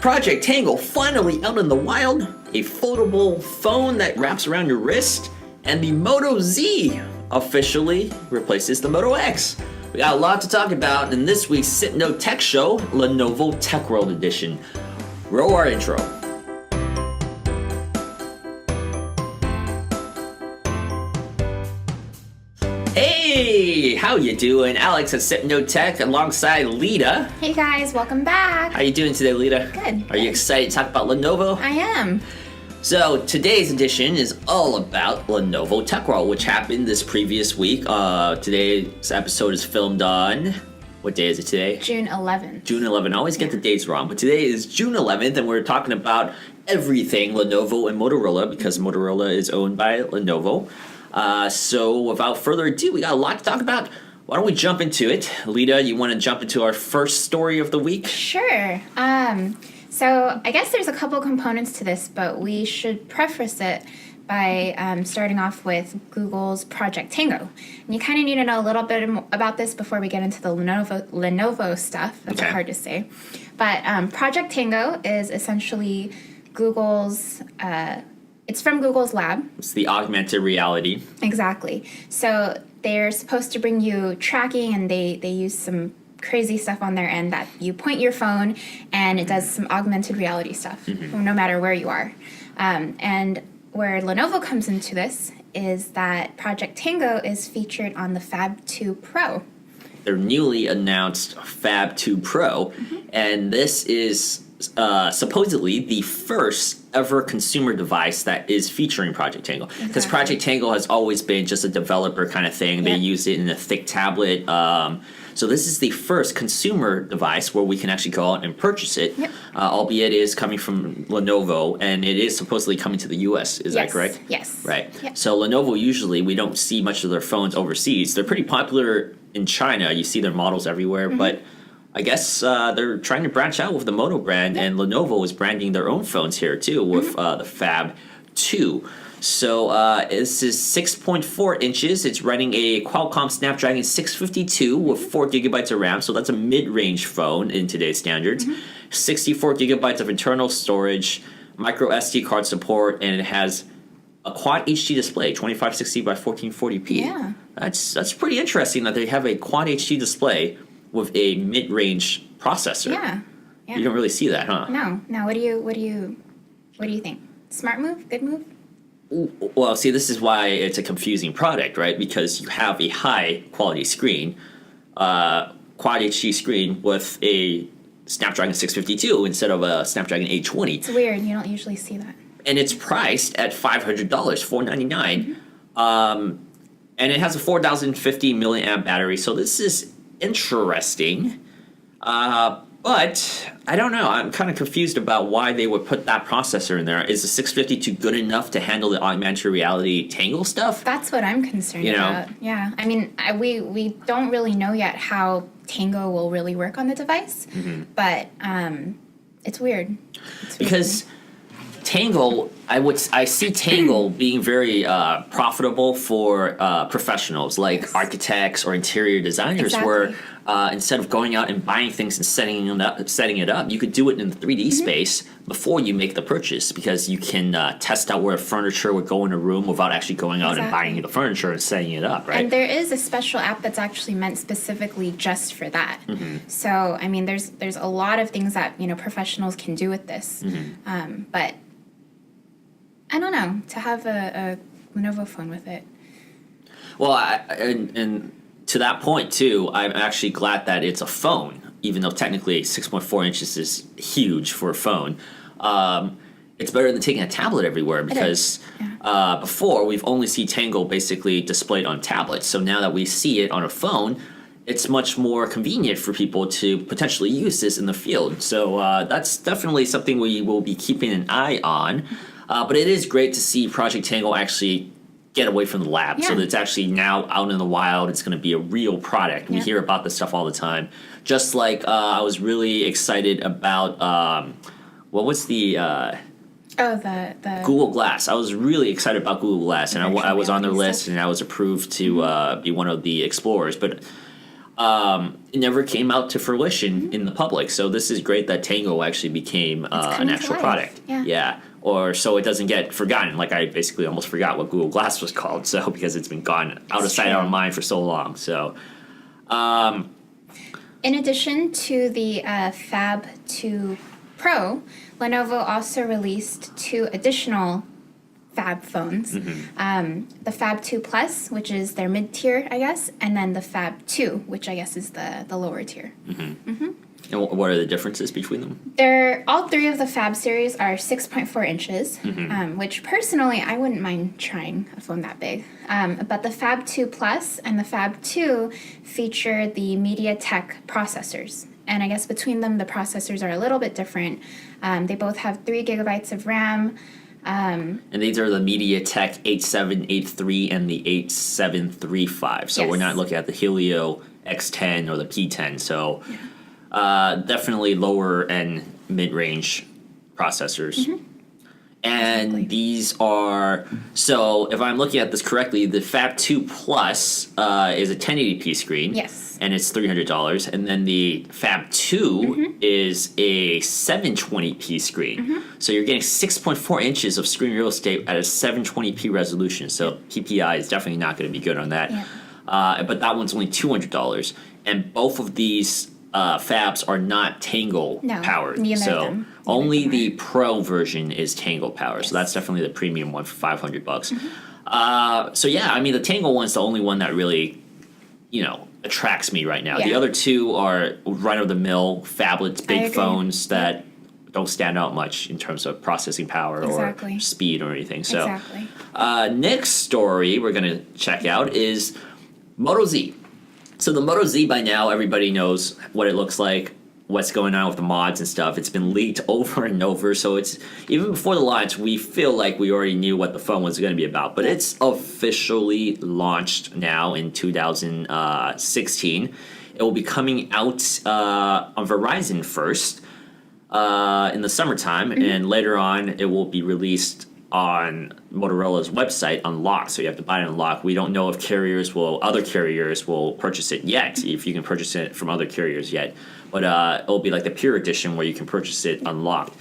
Project Tango finally out in the wild, a foldable phone that wraps around your wrist, and the Moto Z officially replaces the Moto X. We got a lot to talk about in this week's Sypno Tech Show, Lenovo Tech World Edition. Roll our intro. Hey, how you doing? Alex at Sypno Tech alongside Lita. Hey guys, welcome back. How you doing today, Lita? Good. Are you excited to talk about Lenovo? I am. So today's edition is all about Lenovo Tech World, which happened this previous week. Today's episode is filmed on, what day is it today? June 11th. June 11th. I always get the dates wrong, but today is June 11th, and we're talking about everything Lenovo and Motorola because Motorola is owned by Lenovo. So without further ado, we got a lot to talk about. Why don't we jump into it? Lita, you want to jump into our first story of the week? Sure. So I guess there's a couple components to this, but we should preface it by starting off with Google's Project Tango. And you kind of need to know a little bit about this before we get into the Lenovo stuff. That's hard to say. But Project Tango is essentially Google's... it's from Google's lab. It's the augmented reality. Exactly. So they're supposed to bring you tracking, and they use some crazy stuff on their end that you point your phone and it does some augmented reality stuff, no matter where you are. And where Lenovo comes into this is that Project Tango is featured on the Phab 2 Pro. Their newly announced Phab 2 Pro, and this is supposedly the first ever consumer device that is featuring Project Tango. Because Project Tango has always been just a developer kind of thing. They use it in a thick tablet. So this is the first consumer device where we can actually go out and purchase it, albeit it is coming from Lenovo, and it is supposedly coming to the U.S. Is that correct? Yes. Right. Yep. So Lenovo, usually we don't see much of their phones overseas. They're pretty popular in China. You see their models everywhere, but I guess they're trying to branch out with the Moto brand, and Lenovo is branding their own phones here too with the Phab 2. So this is 6.4 inches. It's running a Qualcomm Snapdragon 652 with 4 gigabytes of RAM, so that's a mid-range phone in today's standards. 64 gigabytes of internal storage, micro SD card support, and it has a quad HD display, 2560 by 1440p. Yeah. That's pretty interesting that they have a quad HD display with a mid-range processor. Yeah. You don't really see that, huh? No. What do you think? Smart move? Good move? Well, see, this is why it's a confusing product, right? Because you have a high-quality screen, quad HD screen with a Snapdragon 652 instead of a Snapdragon 820. It's weird. You don't usually see that. And it's priced at $500, $499. And it has a 4,050 milliamp battery, so this is interesting. But I don't know. I'm kind of confused about why they would put that processor in there. Is the 652 good enough to handle the augmented reality Tango stuff? That's what I'm concerned about. Yeah. I mean, we don't really know yet how Tango will really work on the device, but it's weird. Because Tango, I see Tango being very profitable for professionals like architects or interior designers, where instead of going out and buying things and setting it up, you could do it in the 3D space before you make the purchase, because you can test out where furniture would go in a room without actually going out and buying the furniture and setting it up, right? And there is a special app that's actually meant specifically just for that. So, I mean, there's a lot of things that, professionals can do with this. But I don't know, to have a Lenovo phone with it. Well, and to that point, too, I'm actually glad that it's a phone, even though technically 6.4 inches is huge for a phone. It's better than taking a tablet everywhere, because before, we've only seen Tango basically displayed on tablets. So now that we see it on a phone, it's much more convenient for people to potentially use this in the field. So that's definitely something we will be keeping an eye on. But it is great to see Project Tango actually get away from the lab. So that it's actually now out in the wild. It's going to be a real product. We hear about this stuff all the time. Just like I was really excited about, what was the... the Google Glass. I was really excited about Google Glass, and I was on their list, and I was approved to be one of the explorers. But it never came out to fruition in the public. So this is great that Tango actually became an actual product. Yeah. Or so it doesn't get forgotten. Like I basically almost forgot what Google Glass was called. So because it's been gone out of sight, out of mind for so long. So. In addition to the Phab 2 Pro, Lenovo also released 2 additional Phab phones. The Phab 2 Plus, which is their mid-tier, I guess, and then the Phab 2, which I guess is the lower tier. And what are the differences between them? All 3 of the Phab series are 6.4 inches, which personally I wouldn't mind trying a phone that big. But the Phab 2 Plus and the Phab 2 feature the MediaTek processors. And I guess between them, the processors are a little bit different. They both have 3 gigabytes of RAM. And these are the MediaTek 8783 and the 8735. So we're not looking at the Helio X10 or the P10. So definitely lower and mid-range processors. And these are, so if I'm looking at this correctly, the Phab 2 Plus is a 1080p screen. Yes. And it's $300. And then the Phab 2 is a 720p screen. So you're getting 6.4 inches of screen real estate at a 720p resolution. So PPI is definitely not going to be good on that. But that one's only $200. And both of these Phabs are not Tango powered. So only the Pro version is Tango powered. So that's definitely the premium one for $500. So yeah, I mean the Tango one's the only one that really, attracts me right now. The other 2 are run-of-the-mill phablets, big phones that don't stand out much in terms of processing power or speed or anything. So next story we're going to check out is Moto Z. So the Moto Z, by now, everybody knows what it looks like, what's going on with the mods and stuff. It's been leaked over and over, so it's even before the launch, we feel like we already knew what the phone was going to be about. But it's officially launched now in 2016. It will be coming out on Verizon first in the summertime, and later on it will be released on Motorola's website unlocked, so you have to buy it unlocked. We don't know if other carriers will purchase it yet, if you can purchase it from other carriers yet. But it'll be like the pure edition where you can purchase it unlocked.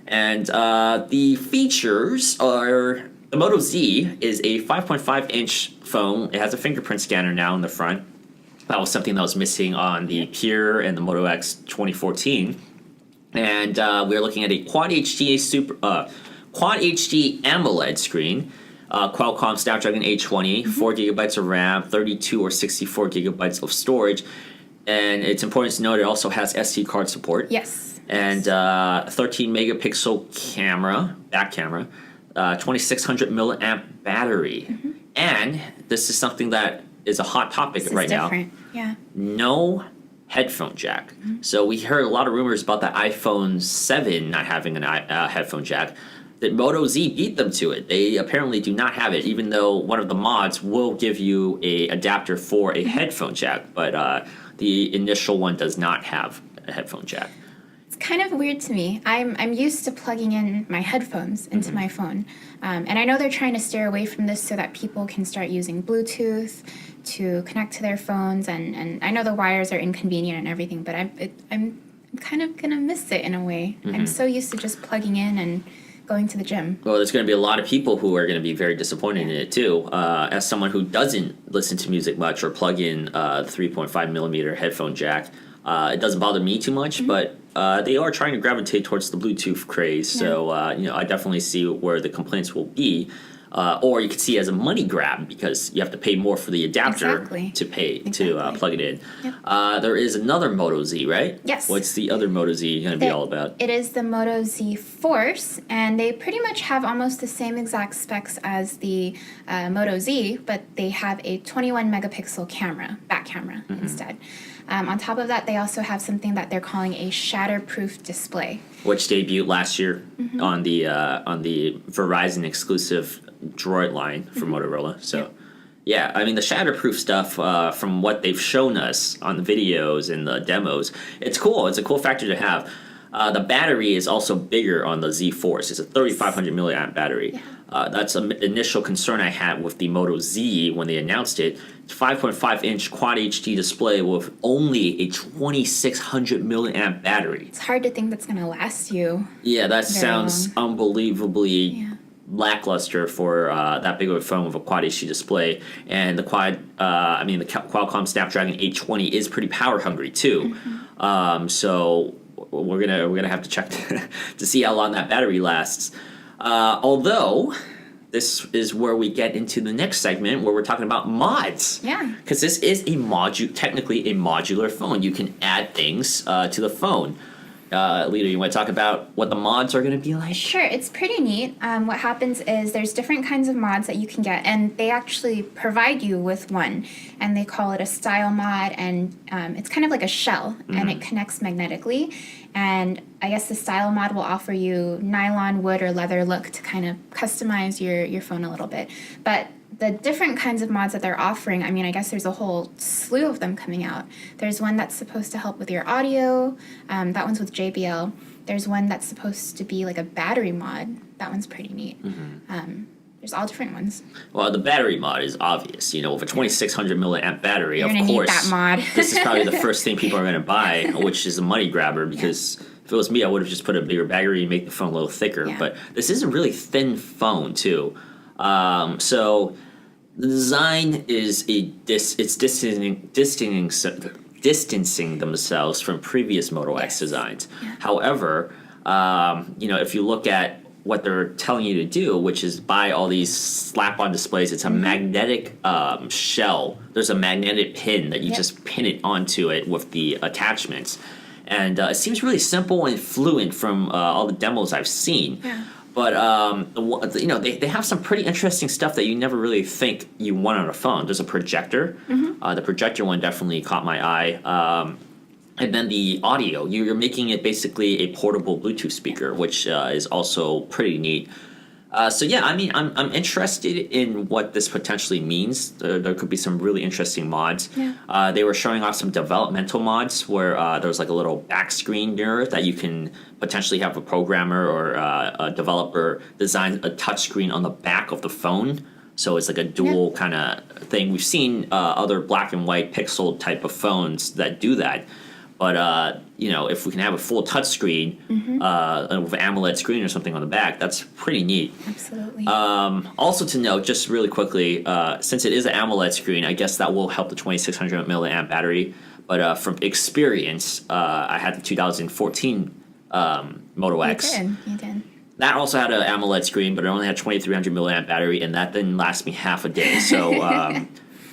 And the features are, the Moto Z is a 5.5 inch phone. It has a fingerprint scanner now in the front. That was something that was missing on the Pure and the Moto X 2014. And we're looking at a Quad HD AMOLED screen, Qualcomm Snapdragon 820, 4 gigabytes of RAM, 32 or 64 gigabytes of storage, and it's important to note it also has SD card support. And 13 megapixel camera, back camera, 2600 milliamp battery, and this is something that is a hot topic right now. No headphone jack. So we heard a lot of rumors about the iPhone 7 not having a headphone jack. That Moto Z beat them to it. They apparently do not have it, even though one of the mods will give you a adapter for a headphone jack, but the initial one does not have a headphone jack. It's kind of weird to me. I'm used to plugging in my headphones into my phone, and I know they're trying to steer away from this so that people can start using Bluetooth to connect to their phones, and I know the wires are inconvenient and everything, but I'm kind of gonna miss it in a way. I'm so used to just plugging in and going to the gym. Well, there's going to be a lot of people who are going to be very disappointed in it too. As someone who doesn't listen to music much or plug in 3.5 millimeter headphone jack, it doesn't bother me too much, but they are trying to gravitate towards the Bluetooth craze. So, I definitely see where the complaints will be. Or you could see it as a money grab because you have to pay more for the adapter to plug it in. There is another Moto Z, right? Yes. What's the other Moto Z going to be all about? It is the Moto Z Force, and they pretty much have almost the same exact specs as the Moto Z, but they have a 21 megapixel back camera instead. On top of that, they also have something that they're calling a shatterproof display, which debuted last year on the Verizon exclusive Droid line for Motorola. So, yeah, I mean the shatterproof stuff from what they've shown us on the videos and the demos, it's cool. It's a cool factor to have. The battery is also bigger on the Z Force. It's a 3,500 milliamp battery. That's an initial concern I had with the Moto Z when they announced it. It's 5.5-inch Quad HD display with only a 2,600 milliamp battery. It's hard to think that's going to last you. Yeah, that very sounds long. unbelievably lackluster for that big of a phone with a Quad HD display. And the the Qualcomm Snapdragon 820 is pretty power hungry too. So we're gonna have to check to see how long that battery lasts. Although this is where we get into the next segment where we're talking about mods. Yeah. Because this is technically a modular phone. You can add things to the phone. Lita, you want to talk about what the mods are going to be like? Sure, it's pretty neat. What happens is there's different kinds of mods that you can get, and they actually provide you with one, and they call it a style mod, and it's kind of like a shell, and it connects magnetically, and I guess the style mod will offer you nylon, wood, or leather look to kind of customize your phone a little bit. But the different kinds of mods that they're offering, I mean, I guess there's a whole slew of them coming out. There's one that's supposed to help with your audio. That one's with JBL. There's one that's supposed to be like a battery mod. That one's pretty neat. There's all different ones. Well, the battery mod is obvious. You know, with a 2,600 milliamp battery, You're of gonna need course, that mod. this is probably the first thing people are going to buy, which is a money grabber. Because if it was me, I would have just put a bigger battery and make the phone a little thicker. Yeah. But this is a really thin phone too. So the design is distancing themselves from previous Moto X designs. However, if you look at what they're telling you to do, which is buy all these slap-on displays, it's a magnetic shell. There's a magnetic pin that you just pin it onto it with the attachments. And it seems really simple and fluent from all the demos I've seen. Yeah. But they have some pretty interesting stuff that you never really think you want on a phone. There's a projector. The projector one definitely caught my eye. And then the audio. You're making it basically a portable Bluetooth speaker, which is also pretty neat. I'm interested in what this potentially means. There could be some really interesting mods. Yeah. They were showing off some developmental mods where there was like a little back screen mirror that you can potentially have a programmer or a developer design a touch screen on the back of the phone. So it's like a dual kind of thing. We've seen other black and white pixel type of phones that do that. But if we can have a full touch screen with an AMOLED screen or something on the back, that's pretty neat. Absolutely. Also to note, just really quickly, since it is an AMOLED screen, I guess that will help the 2,600 milliamp battery. But from experience, I had the 2014 Moto X. You did. That also had an AMOLED screen, but it only had 2,300 milliamp battery, and that didn't last me half a day. So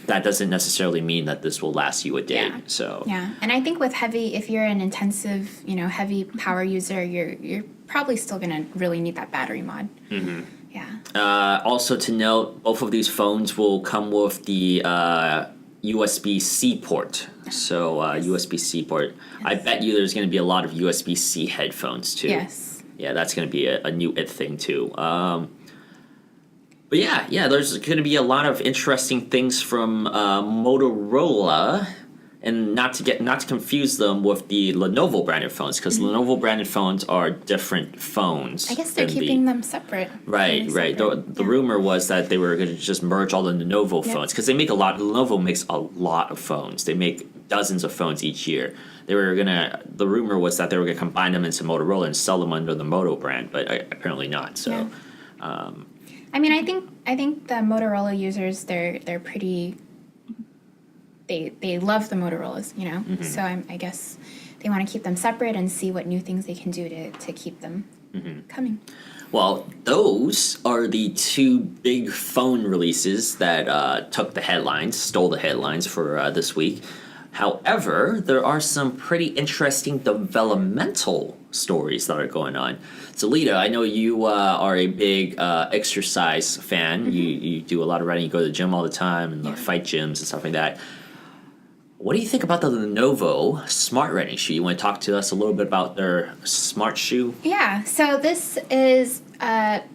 that doesn't necessarily mean that this will last you a day. Yeah. So and I think with if you're an intensive, heavy power user, you're probably still gonna really need that battery mod. Yeah. Also to note, both of these phones will come with the USB-C port. So USB-C port. I bet you there's going to be a lot of USB-C headphones too. Yes. Yeah, that's going to be a new it thing too. But there's going to be a lot of interesting things from Motorola, and not to confuse them with the Lenovo branded phones, because Lenovo branded phones are different phones. I guess they're keeping them separate. Right. The rumor was that they were going to just merge all the Lenovo phones, because Lenovo makes a lot of phones. They make dozens of phones each year. The rumor was that they were going to combine them into Motorola and sell them under the Moto brand, but apparently not. So. Yeah. I think the Motorola users they're pretty. They love the Motorola's, So I guess they want to keep them separate and see what new things they can do to keep them coming. Well, those are the two big phone releases that stole the headlines for this week. However, there are some pretty interesting developmental stories that are going on. So, Lita, I know you are a big exercise fan. You do a lot of running. You go to the gym all the time and fight gyms and stuff like that. What do you think about the Lenovo smart running shoe? You want to talk to us a little bit about their smart shoe? Yeah, so this is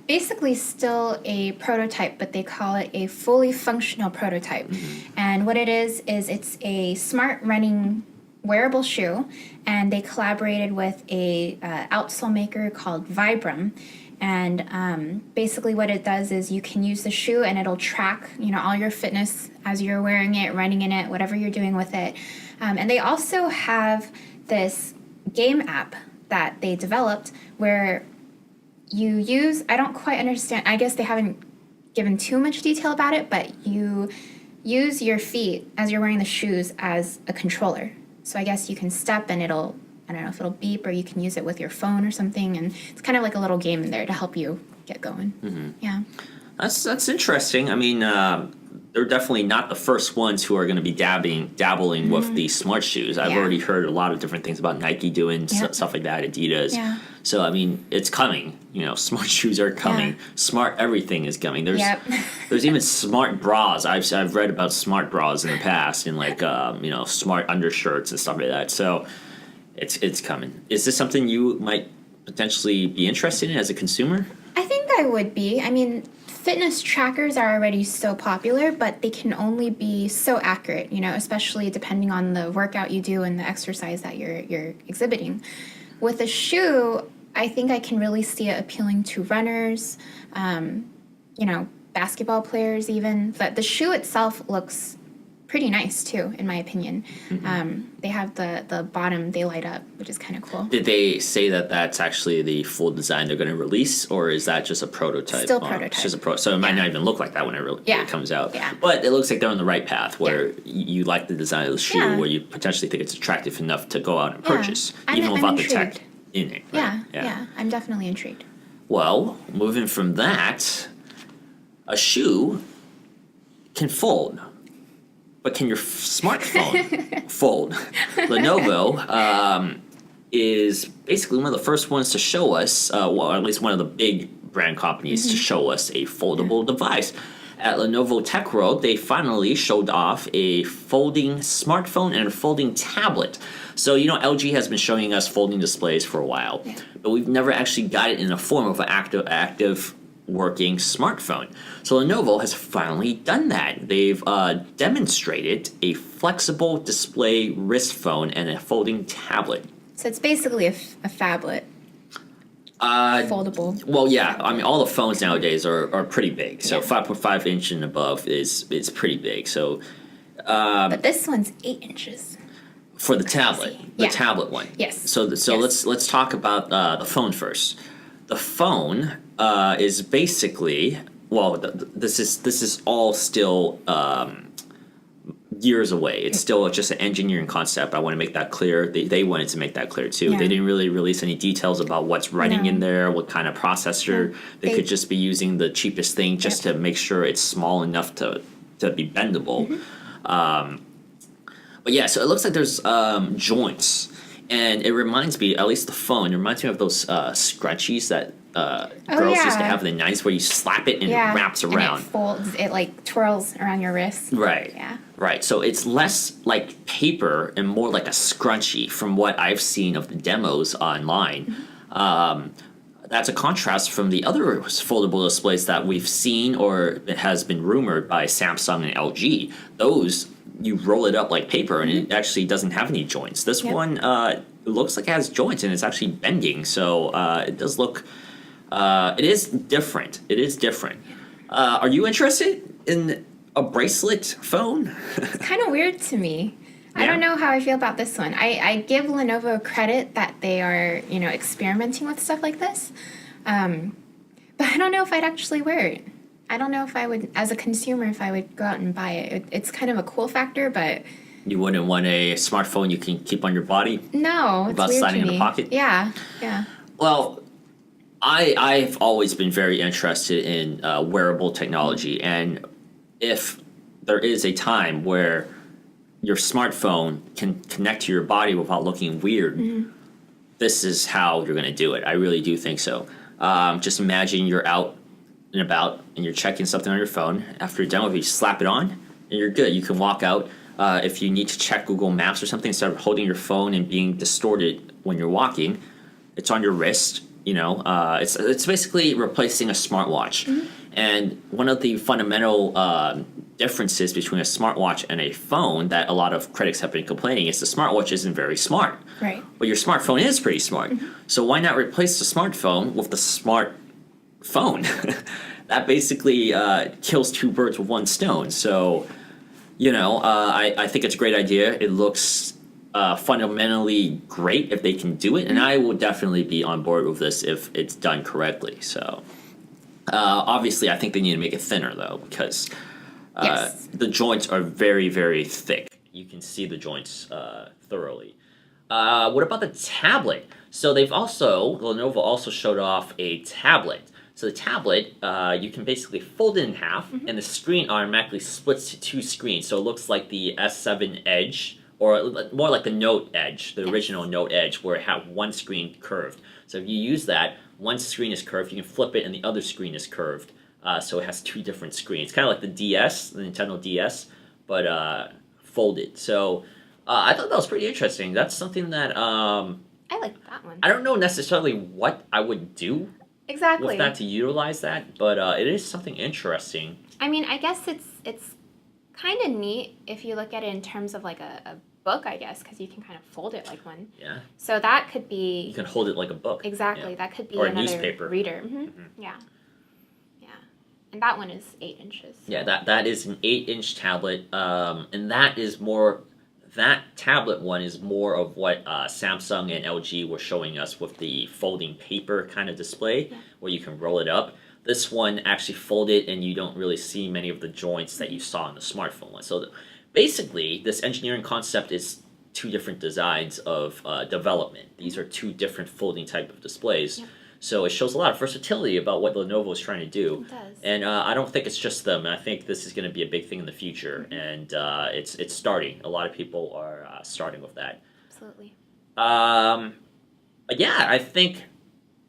basically still a prototype, but they call it a fully functional prototype. And what it is it's a smart running wearable shoe, and they collaborated with a outsole maker called Vibram. And basically, what it does is you can use the shoe, and it'll track, all your fitness as you're wearing it, running in it, whatever you're doing with it. And they also have this game app that they developed where you use, I don't quite understand, I guess they haven't given too much detail about it, but you use your feet as you're wearing the shoes as a controller. So I guess you can step and it'll, I don't know if it'll beep, or you can use it with your phone or something, and it's kind of like a little game in there to help you get going. Mm-hmm. Yeah. That's interesting. I mean, they're definitely not the first ones who are going to be dabbling with the smart shoes. I've already heard a lot of different things about Nike doing stuff like that, Adidas. Yeah. So, I mean, it's coming. Smart shoes are coming. Yeah. Smart everything is coming. There's even smart bras. I've read about smart bras in the past, and like smart undershirts and stuff like that. So it's coming. Is this something you might potentially be interested in as a consumer? I think I would be. I mean, fitness trackers are already so popular, but they can only be so accurate, especially depending on the workout you do and the exercise that you're exhibiting. With a shoe, I think I can really see it appealing to runners, basketball players even. But the shoe itself looks pretty nice too, in my opinion. Mm-hmm. They have the bottom, they light up, which is kind of cool. Did they say that that's actually the full design they're going to release, or is that just a prototype? Still prototype. It's just so it might not even look like that when it comes out. Yeah. But it looks like they're on the right path where you like the design of the shoe, where you potentially think it's attractive enough to go out and purchase, even without the tech in it. Right? Yeah. I'm definitely intrigued. Well, moving from that, a shoe can fold. But can your smartphone fold? Lenovo is basically one of the first ones to show us, or at least one of the big brand companies to show us a foldable device. At Lenovo Tech World, they finally showed off a folding smartphone and a folding tablet. So, LG has been showing us folding displays for a while, but we've never actually got it in the form of an active working smartphone. So Lenovo has finally done that. They've demonstrated a flexible display wrist phone and a folding tablet. So it's basically a phablet. Foldable. Well, yeah. I mean, all the phones nowadays are pretty big. So 5.5 inch and above is pretty big. So, but this one's 8 inches. For the tablet, tablet one. Yes. So let's talk about the phone first. The phone is basically, this is all still years away. It's still just an engineering concept. I want to make that clear. They wanted to make that clear too. They didn't really release any details about what's running in there, what kind of processor. They could just be using the cheapest thing just to make sure it's small enough to be bendable. But yeah, so it looks like there's joints. And it reminds me, at least the phone, it reminds me of those scrunchies that girls used to have in the 90s where you slap it and it wraps around. And it folds, it like twirls around your wrist. Right. Yeah. Right. So it's less like paper and more like a scrunchie from what I've seen of the demos online. That's a contrast from the other foldable displays that we've seen or it has been rumored by Samsung and LG. Those, you roll it up like paper and it actually doesn't have any joints. This one looks like it has joints and it's actually bending. So it does look, it is different. It is different. Are you interested in a bracelet phone? It's kind of weird to me. I don't know how I feel about this one. I give Lenovo credit that they are, experimenting with stuff like this. But I don't know if I'd actually wear it. I don't know if I would, as a consumer, if I would go out and buy it. It's kind of a cool factor, but... You wouldn't want a smartphone you can keep on your body? No, it's without weird sliding to me. in a pocket? Yeah. Well, I've always been very interested in wearable technology, and if there is a time where your smartphone can connect to your body without looking weird, this is how you're going to do it. I really do think so. Just imagine you're out and about and you're checking something on your phone. After you're done with it, you slap it on and you're good. You can walk out. If you need to check Google Maps or something, instead of holding your phone and being distorted when you're walking, it's on your wrist. It's basically replacing a smartwatch. And one of the fundamental differences between a smartwatch and a phone that a lot of critics have been complaining is the smartwatch isn't very smart. Right. But your smartphone is pretty smart. So why not replace the smartphone with the smart phone? That basically kills two birds with one stone. So, I think it's a great idea. It looks fundamentally great if they can do it, and I will definitely be on board with this if it's done correctly. So, obviously, I think they need to make it thinner though, because the joints are very, very thick. You can see the joints thoroughly. What about the tablet? So Lenovo also showed off a tablet. So the tablet, you can basically fold it in half, and the screen automatically splits to two screens. So it looks like the S7 Edge, or more like the Note Edge, the original Note Edge, where it had one screen curved. So if you use that, one screen is curved, you can flip it, and the other screen is curved. So it has two different screens, kind of like the DS, the Nintendo DS, but folded. So I thought that was pretty interesting. That's something that I like that one. I don't know necessarily what I would do with that to utilize that, but it is something interesting. I mean, I guess it's kind of neat if you look at it in terms of like a book, I guess, because you can kind of fold it like one. Yeah. So that could be... You can hold it like a book. Exactly. Yeah. That could be or another a newspaper. Reader. Yeah. Yeah. And that one is 8 inches. So. Yeah, that is an 8-inch tablet, and that is more... That tablet one is more of what Samsung and LG were showing us with the folding paper kind of display, where you can roll it up. This one actually folded, and you don't really see many of the joints that you saw in the smartphone one. So basically, this engineering concept is two different designs of development. These are two different folding type of displays. Yeah. So it shows a lot of versatility about what Lenovo is trying to do. It does. And I don't think it's just them. I think this is going to be a big thing in the future, and it's starting. A lot of people are starting with that. Absolutely. But yeah, I think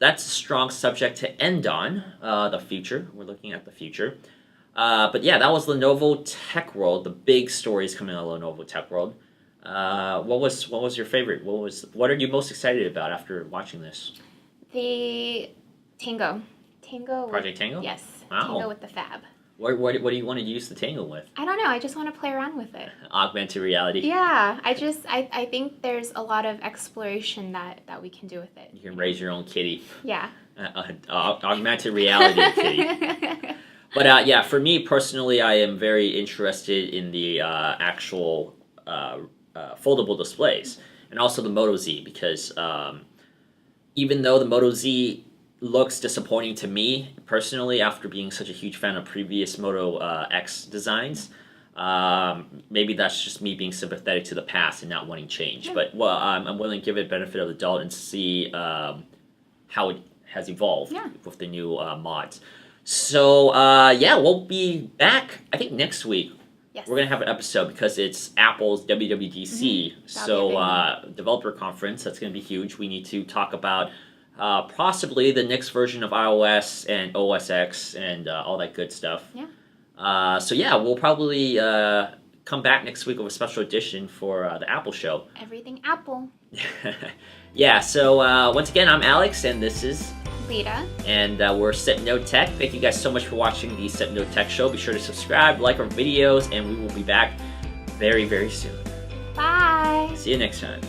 that's a strong subject to end on, the future. We're looking at the future. But yeah, that was Lenovo Tech World. The big stories coming out of Lenovo Tech World. What was your favorite? What are you most excited about after watching this? The Tango. Project Tango? Yes. Wow. Tango with the Phab. What do you want to use the Tango with? I don't know. I just want to play around with it. Augmented reality. Yeah. I think there's a lot of exploration that we can do with it. You can raise your own kitty. Yeah. Augmented reality kitty. But yeah, for me personally, I am very interested in the actual foldable displays, and also the Moto Z, because even though the Moto Z looks disappointing to me personally after being such a huge fan of previous Moto X designs, maybe that's just me being sympathetic to the past and not wanting change. Yeah. But I'm willing to give it benefit of the doubt and see how it has evolved with the new mods. So yeah, we'll be back I think next week. Yes. We're going to have an episode because it's Apple's WWDC, so developer conference. That's going to be huge. We need to talk about possibly the next version of iOS and OS X and all that good stuff. Yeah. So yeah, we'll probably come back next week with a special edition for the Apple show. Everything Apple. Yeah, so once again, I'm Alex, and this is... Lita. And we're Sypno Tech. Thank you guys so much for watching the Sypno Tech Show. Be sure to subscribe, like our videos, and we will be back very, very soon. Bye. See you next time.